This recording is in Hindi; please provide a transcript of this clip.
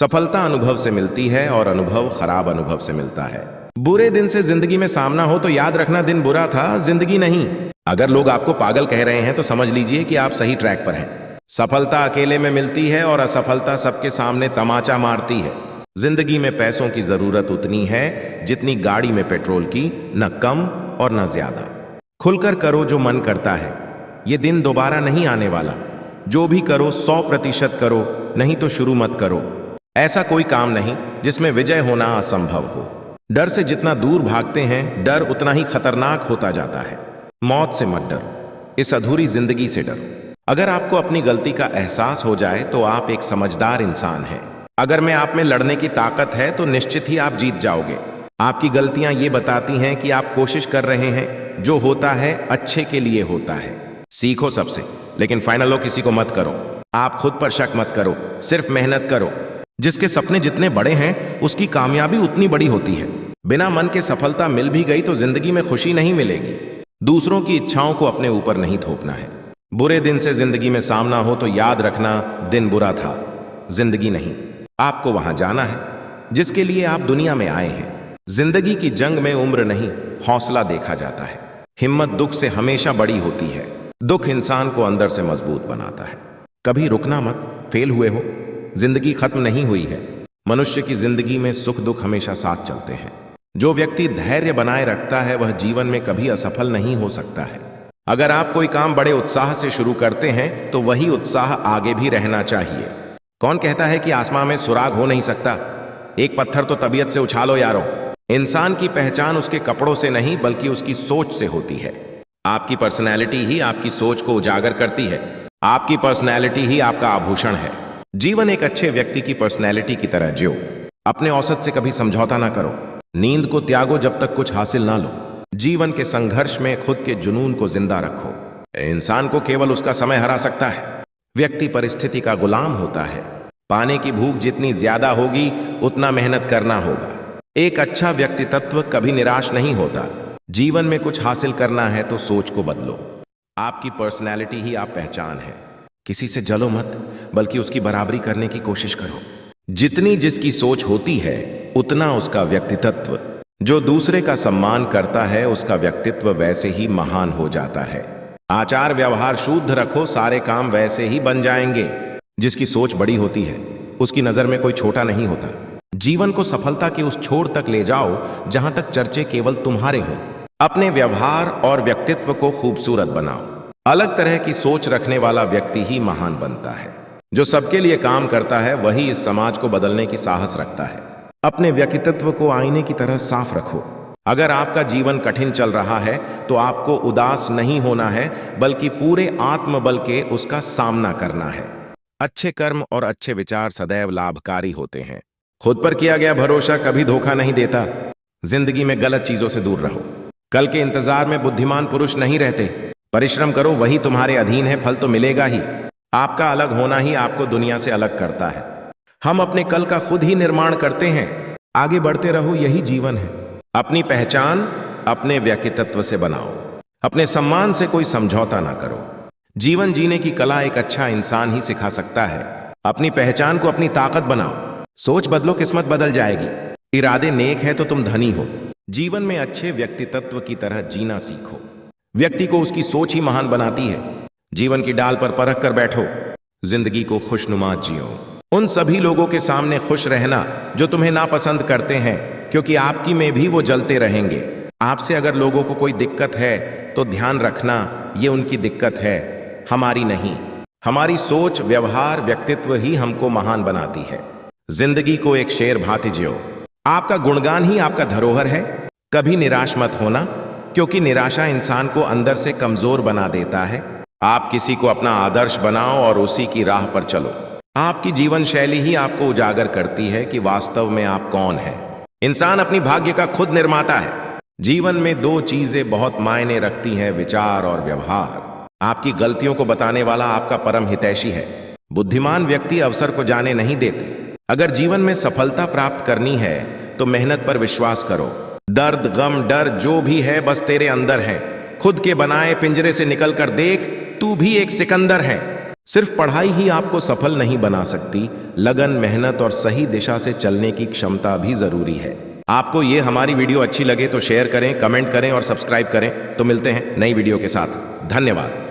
सफलता अनुभव से मिलती है और अनुभव खराब अनुभव से मिलता है। बुरे दिन से जिंदगी में सामना हो तो याद रखना दिन बुरा था, जिंदगी नहीं। अगर लोग आपको पागल कह रहे हैं तो समझ लीजिए कि आप सही ट्रैक पर हैं। सफलता अकेले में मिलती है और असफलता सबके सामने तमाचा मारती है। जिंदगी में पैसों की जरूरत उतनी है जितनी गाड़ी में पेट्रोल की, न कम और न ज्यादा। खुलकर करो जो मन करता है, ये दिन दोबारा नहीं आने वाला। जो भी करो 100% करो, नहीं तो शुरू मत करो। ऐसा कोई काम नहीं जिसमें विजय होना असंभव हो। डर से जितना दूर भागते हैं, डर उतना ही खतरनाक होता जाता है। मौत से मत डरो, इस अधूरी जिंदगी से डरो। अगर आपको अपनी गलती का एहसास हो जाए तो आप एक समझदार इंसान हैं। अगर में आप में लड़ने की ताकत है तो निश्चित ही आप जीत जाओगे। आपकी गलतियां ये बताती हैं कि आप कोशिश कर रहे हैं। जो होता है अच्छे के लिए होता है। सीखो सबसे, लेकिन फाइनल किसी को मत करो। आप खुद पर शक मत करो, सिर्फ मेहनत करो। जिसके सपने जितने बड़े हैं उसकी कामयाबी उतनी बड़ी होती है। बिना मन के सफलता मिल भी गई तो जिंदगी में खुशी नहीं मिलेगी। दूसरों की इच्छाओं को अपने ऊपर नहीं थोपना है। बुरे दिन से जिंदगी में सामना हो तो याद रखना दिन बुरा था, जिंदगी नहीं। आपको वहां जाना है जिसके लिए आप दुनिया में आए हैं। जिंदगी की जंग में उम्र नहीं, हौसला देखा जाता है। हिम्मत दुख से हमेशा बड़ी होती है। दुख इंसान को अंदर से मजबूत बनाता है। कभी रुकना मत, फेल हुए हो, जिंदगी खत्म नहीं हुई है। मनुष्य की जिंदगी में सुख दुख हमेशा साथ चलते हैं। जो व्यक्ति धैर्य बनाए रखता है वह जीवन में कभी असफल नहीं हो सकता है। अगर आप कोई काम बड़े उत्साह से शुरू करते हैं तो वही उत्साह आगे भी रहना चाहिए। कौन कहता है कि आसमां में सुराग हो नहीं सकता? एक पत्थर तो तबीयत से उछालो यारो। इंसान की पहचान उसके कपड़ों से नहीं बल्कि उसकी सोच से होती है। आपकी पर्सनैलिटी ही आपकी सोच को उजागर करती है। आपकी पर्सनैलिटी ही आपका आभूषण है। जीवन एक अच्छे व्यक्ति की पर्सनैलिटी की तरह जियो। अपने औसत से कभी समझौता ना करो। नींद को त्यागो जब तक कुछ हासिल ना लो। जीवन के संघर्ष में खुद के जुनून को जिंदा रखो। इंसान को केवल उसका समय हरा सकता है। व्यक्ति परिस्थिति का गुलाम होता है। पाने की भूख जितनी ज्यादा होगी उतना मेहनत करना होगा। एक अच्छा व्यक्तित्व कभी निराश नहीं होता। जीवन में कुछ हासिल करना है तो सोच को बदलो। आपकी पर्सनैलिटी ही आप पहचान है। किसी से जलो मत बल्कि उसकी बराबरी करने की कोशिश करो। जितनी जिसकी सोच होती है उतना उसका व्यक्तित्व। जो दूसरे का सम्मान करता है उसका व्यक्तित्व वैसे ही महान हो जाता है। आचार व्यवहार शुद्ध रखो, सारे काम वैसे ही बन जाएंगे। जिसकी सोच बड़ी होती है उसकी नजर में कोई छोटा नहीं होता। जीवन को सफलता के उस छोर तक ले जाओ जहां तक चर्चे केवल तुम्हारे हों। अपने व्यवहार और व्यक्तित्व को खूबसूरत बनाओ। अलग तरह की सोच रखने वाला व्यक्ति ही महान बनता है। जो सबके लिए काम करता है वही इस समाज को बदलने की साहस रखता है। अपने व्यक्तित्व को आईने की तरह साफ रखो। अगर आपका जीवन कठिन चल रहा है तो आपको उदास नहीं होना है बल्कि पूरे आत्मबल के उसका सामना करना है। अच्छे कर्म और अच्छे विचार सदैव लाभकारी होते हैं। खुद पर किया गया भरोसा कभी धोखा नहीं देता। जिंदगी में गलत चीजों से दूर रहो। कल के इंतजार में बुद्धिमान पुरुष नहीं रहते। परिश्रम करो, वही तुम्हारे अधीन है, फल तो मिलेगा ही। आपका अलग होना ही आपको दुनिया से अलग करता है। हम अपने कल का खुद ही निर्माण करते हैं। आगे बढ़ते रहो, यही जीवन है। अपनी पहचान अपने व्यक्तित्व से बनाओ। अपने सम्मान से कोई समझौता ना करो। जीवन जीने की कला एक अच्छा इंसान ही सिखा सकता है। अपनी पहचान को अपनी ताकत बनाओ। सोच बदलो, किस्मत बदल जाएगी। इरादे नेक है तो तुम धनी हो। जीवन में अच्छे व्यक्तित्व की तरह जीना सीखो। व्यक्ति को उसकी सोच ही महान बनाती है। जीवन की डाल पर परख कर बैठो। जिंदगी को खुशनुमा जियो। उन सभी लोगों के सामने खुश रहना जो तुम्हें नापसंद करते हैं, क्योंकि आपकी में भी वो जलते रहेंगे। आपसे अगर लोगों को कोई दिक्कत है तो ध्यान रखना ये उनकी दिक्कत है, हमारी नहीं। हमारी सोच, व्यवहार, व्यक्तित्व ही हमको महान बनाती है। जिंदगी को एक शेर भांति जियो। आपका गुणगान ही आपका धरोहर है। कभी निराश मत होना, क्योंकि निराशा इंसान को अंदर से कमजोर बना देता है। आप किसी को अपना आदर्श बनाओ और उसी की राह पर चलो। आपकी जीवन शैली ही आपको उजागर करती है कि वास्तव में आप कौन हैं। इंसान अपनी भाग्य का खुद निर्माता है। जीवन में दो चीजें बहुत मायने रखती हैं, विचार और व्यवहार। आपकी गलतियों को बताने वाला आपका परम हितैषी है। बुद्धिमान व्यक्ति अवसर को जाने नहीं देते। अगर जीवन में सफलता प्राप्त करनी है तो मेहनत पर विश्वास करो। दर्द, गम, डर जो भी है बस तेरे अंदर है। खुद के बनाए पिंजरे से निकल कर देख, तू भी एक सिकंदर है। सिर्फ पढ़ाई ही आपको सफल नहीं बना सकती, लगन, मेहनत और सही दिशा से चलने की क्षमता भी जरूरी है। आपको ये हमारी वीडियो अच्छी लगे तो शेयर करें, कमेंट करें और सब्सक्राइब करें। तो मिलते हैं नई वीडियो के साथ। धन्यवाद।